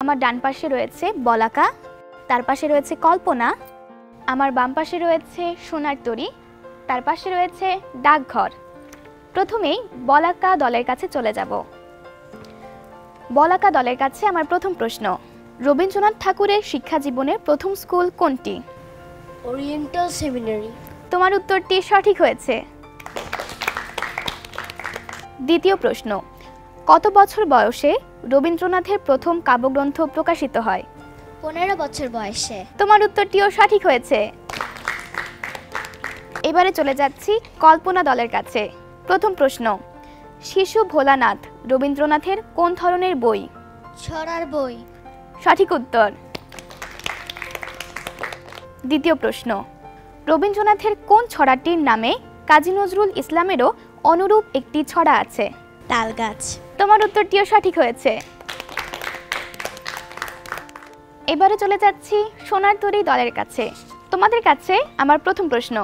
আমার ডান পাশে রয়েছে বলাকা, তার পাশে রয়েছে কল্পনা, আমার বাম পাশে রয়েছে সোনার তরী, তার পাশে রয়েছে ডাকঘর। প্রথমেই বলাকা দলের কাছে চলে যাব। বলাকা দলের কাছে আমার প্রথম প্রশ্ন, রবীন্দ্রনাথ ঠাকুরের শিক্ষা জীবনের প্রথম স্কুল কোনটি? Oriental seminary. তোমার উত্তরটি সঠিক হয়েছে। দ্বিতীয় প্রশ্ন, কত বছর বয়সে রবীন্দ্রনাথের প্রথম কাব্যগ্রন্থ প্রকাশিত হয়? 15 বছর বয়সে। তোমার উত্তরটিও সঠিক হয়েছে। এবারে চলে যাচ্ছি কল্পনা দলের কাছে। প্রথম প্রশ্ন, শিশু ভোলানাথ রবীন্দ্রনাথের কোন ধরনের বই? ছড়ার বই। সঠিক উত্তর। দ্বিতীয় প্রশ্ন, রবীন্দ্রনাথের কোন ছড়াটির নামে কাজী নজরুল ইসলামেরও অনুরূপ একটি ছড়া আছে? তালগাছ। তোমার উত্তরটিও সঠিক হয়েছে। এবারে চলে যাচ্ছি সোনার তরী দলের কাছে। তোমাদের কাছে আমার প্রথম প্রশ্ন,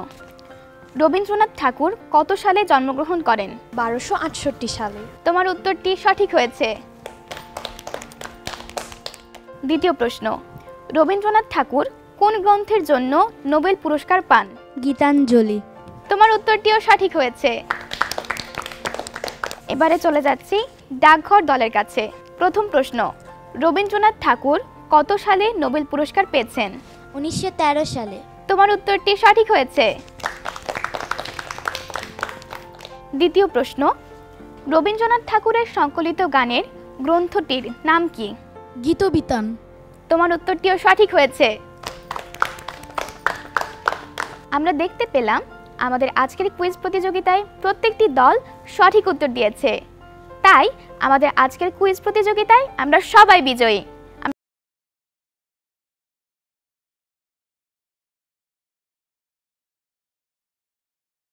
রবীন্দ্রনাথ ঠাকুর কত সালে জন্মগ্রহণ করেন? 1268 সালে। তোমার উত্তরটি সঠিক হয়েছে। দ্বিতীয় প্রশ্ন, রবীন্দ্রনাথ ঠাকুর কোন গ্রন্থের জন্য নোবেল পুরস্কার পান? গীতাঞ্জলি। তোমার উত্তরটিও সঠিক হয়েছে। এবারে চলে যাচ্ছি ডাকঘর দলের কাছে। প্রথম প্রশ্ন, রবীন্দ্রনাথ ঠাকুর কত সালে নোবেল পুরস্কার পেয়েছেন? 1913 সালে। তোমার উত্তরটি সঠিক হয়েছে। দ্বিতীয় প্রশ্ন, রবীন্দ্রনাথ ঠাকুরের সংকলিত গানের গ্রন্থটির নাম কি? গীতবিতান। তোমার উত্তরটিও সঠিক হয়েছে। আমরা দেখতে পেলাম আমাদের আজকের কুইজ প্রতিযোগিতায় প্রত্যেকটি দল সঠিক উত্তর দিয়েছে, তাই আমাদের আজকের কুইজ প্রতিযোগিতায় আমরা সবাই বিজয়ী।